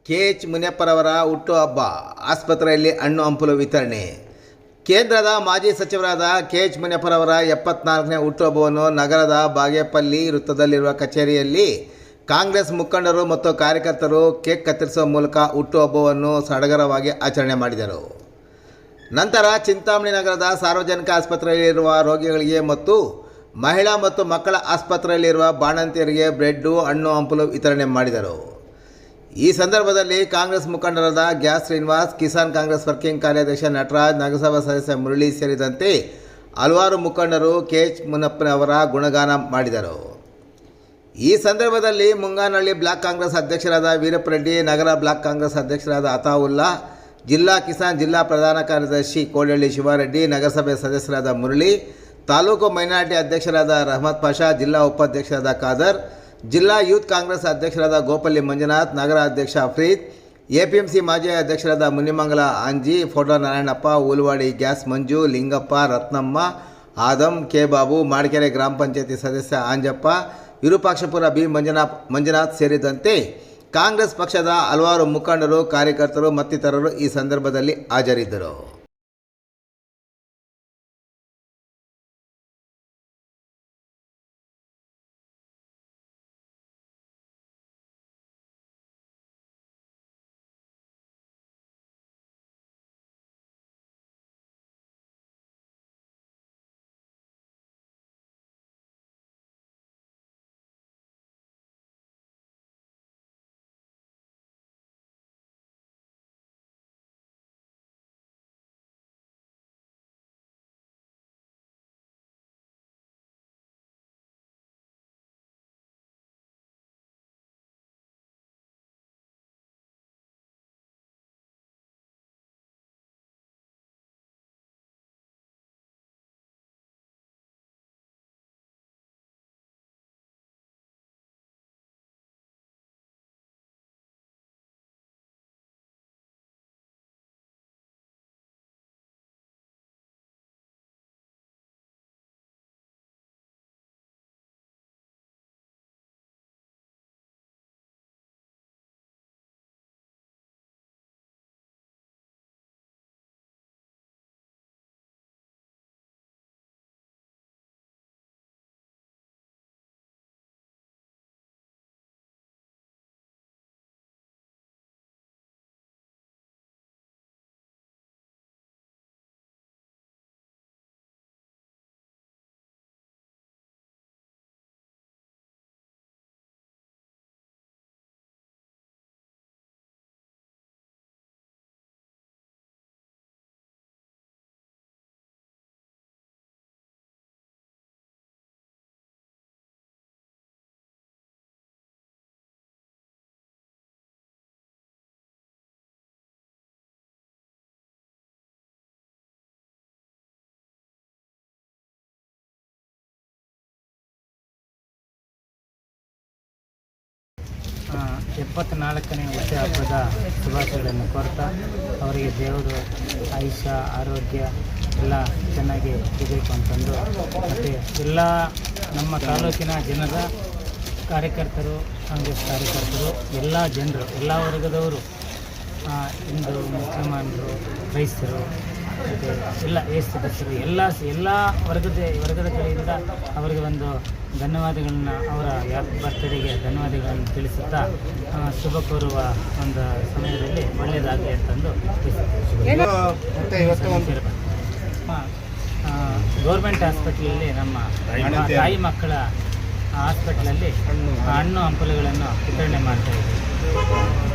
KH ಮುನಿಯಪ್ಪರವರ ಹುಟ್ಟುಹಬ್ಬ, ಆಸ್ಪತ್ರೆಯಲ್ಲಿ ಹಣ್ಣು ಹಂಪಲು ವಿತರಣೆ. ಕೇಂದ್ರದ ಮಾಜಿ ಸಚಿವರಾದ KH ಮುನಿಯಪ್ಪರವರ 74ನೇ ಹುಟ್ಟುಹಬ್ಬವನ್ನು ನಗರದ ಬಾಗೇಪಲ್ಲಿ ವೃತ್ತದಲ್ಲಿರುವ ಕಚೇರಿಯಲ್ಲಿ ಕಾಂಗ್ರೆಸ್ ಮುಖಂಡರು ಮತ್ತು ಕಾರ್ಯಕರ್ತರು ಕೇಕ್ ಕತ್ತರಿಸುವ ಮೂಲಕ ಹುಟ್ಟುಹಬ್ಬವನ್ನು ಸಡಗರವಾಗಿ ಆಚರಣೆ ಮಾಡಿದರು. ನಂತರ ಚಿಂತಾಮಣಿ ನಗರದ ಸಾರ್ವಜನಿಕ ಆಸ್ಪತ್ರೆಯಲ್ಲಿರುವ ರೋಗಿಗಳಿಗೆ ಮತ್ತು ಮಹಿಳಾ ಮತ್ತು ಮಕ್ಕಳ ಆಸ್ಪತ್ರೆಯಲ್ಲಿರುವ ಬಾಣಂತಿಯರಿಗೆ ಬ್ರೆಡ್ಡು, ಹಣ್ಣು ಹಂಪಲು ವಿತರಣೆ ಮಾಡಿದರು. ಈ ಸಂದರ್ಭದಲ್ಲಿ ಕಾಂಗ್ರೆಸ್ ಮುಖಂಡರಾದ ಗ್ಯಾಸ್ ಶ್ರೀನಿವಾಸ್, ಕಿಸಾನ್ ಕಾಂಗ್ರೆಸ್ ವರ್ಕಿಂಗ್ ಕಾರ್ಯಾಧ್ಯಕ್ಷ ನಟರಾಜ್, ನಗರಸಭಾ ಸದಸ್ಯ ಮುರಳಿ ಸೇರಿದಂತೆ ಹಲವಾರು ಮುಖಂಡರು KH ಮುನಿಯಪ್ಪನವರ ಗುಣಗಾನ ಮಾಡಿದರು. ಈ ಸಂದರ್ಭದಲ್ಲಿ ಮುಂಗಾನಹಳ್ಳಿ ಬ್ಲಾಕ್ ಕಾಂಗ್ರೆಸ್ ಅಧ್ಯಕ್ಷರಾದ ವೀರಪ್ಪರೆಡ್ಡಿ, ನಗರ ಬ್ಲಾಕ್ ಕಾಂಗ್ರೆಸ್ ಅಧ್ಯಕ್ಷರಾದ ಅತಾವುಲ್ಲಾ, ಜಿಲ್ಲಾ ಕಿಸಾನ್ ಜಿಲ್ಲಾ ಪ್ರಧಾನ ಕಾರ್ಯದರ್ಶಿ ಕೋಡಳ್ಳಿ ಶಿವಾರೆಡ್ಡಿ, ನಗರಸಭೆ ಸದಸ್ಯರಾದ ಮುರಳಿ, ತಾಲೂಕು ಮೈನಾರಿಟಿ ಅಧ್ಯಕ್ಷರಾದ ರಹಮತ್ ಪಾಷಾ, ಜಿಲ್ಲಾ ಉಪಾಧ್ಯಕ್ಷರಾದ ಖಾದರ್, ಜಿಲ್ಲಾ ಯೂತ್ ಕಾಂಗ್ರೆಸ್ ಅಧ್ಯಕ್ಷರಾದ ಗೋಪಲ್ಲಿ ಮಂಜುನಾಥ್, ನಗರ ಅಧ್ಯಕ್ಷ ಅಫ್ರೀದ್, APMC ಮಾಜಿ ಅಧ್ಯಕ್ಷರಾದ ಮುನಿಮಂಗಲ ಆಂಜಿ, ಫೋಟೋ ನಾರಾಯಣಪ್ಪ, ಉಲ್ವಾಡಿ ಗ್ಯಾಸ್ ಮಂಜು, ಲಿಂಗಪ್ಪ, ರತ್ನಮ್ಮ, ಆದಂ, ಕೆ ಬಾಬು, ಮಾಡಿಕೆರೆ ಗ್ರಾಮ ಪಂಚಾಯತಿ ಸದಸ್ಯ ಆಂಜಪ್ಪ, ವಿರೂಪಾಕ್ಷಪುರ ಬಿ ಮಂಜುನಾಥ್ ಸೇರಿದಂತೆ ಕಾಂಗ್ರೆಸ್ ಪಕ್ಷದ ಹಲವಾರು ಮುಖಂಡರು, ಕಾರ್ಯಕರ್ತರು ಮತ್ತಿತರರು ಈ ಸಂದರ್ಭದಲ್ಲಿ ಹಾಜರಿದ್ದರು. ಎಪ್ಪತ್ನಾಲ್ಕನೇ ಹುಟ್ಟುಹಬ್ಬದ ಶುಭಾಶಯಗಳನ್ನು ಕೋರ್ತಾ ಅವರಿಗೆ ದೇವರು ಆಯುಷ್ಯ, ಆರೋಗ್ಯ ಎಲ್ಲ ಚೆನ್ನಾಗಿ ಇರಬೇಕು ಅಂತಂದು, ಮತ್ತು ಎಲ್ಲ ನಮ್ಮ ತಾಲೂಕಿನ ಜನರ ಕಾರ್ಯಕರ್ತರು, ಕಾಂಗ್ರೆಸ್ ಕಾರ್ಯಕರ್ತರು, ಎಲ್ಲ ಜನರು, ಎಲ್ಲ ವರ್ಗದವರು, ಹಿಂದೂ, ಮುಸಲ್ಮಾನರು, ಕ್ರೈಸ್ತರು, ಮತ್ತು ಎಲ್ಲ ಸದಸ್ಯರು ಎಲ್ಲ ವರ್ಗದ ಕಡೆಯಿಂದ ಅವರಿಗೆ ಒಂದು ಧನ್ಯವಾದಗಳನ್ನ, ಅವರ ಬರ್ತ್ಡೇಗೆ ಧನ್ಯವಾದಗಳನ್ನು ತಿಳಿಸುತ್ತಾ ಶುಭ ಕೋರುವ ಒಂದು ಸಮಯದಲ್ಲಿ ಒಳ್ಳೆಯದಾಗಲಿ ಅಂತಂದು ಗೌರ್ಮೆಂಟ್ ಹಾಸ್ಪಿಟ್ಲಲ್ಲಿ ನಮ್ಮ ತಾಯಿ ಮಕ್ಕಳ ಹಾಸ್ಪಿಟ್ಲಲ್ಲಿ ಹಣ್ಣು ಹಂಪಲುಗಳನ್ನು ವಿತರಣೆ ಮಾಡ್ತಾಯಿದ್ದೀವಿ.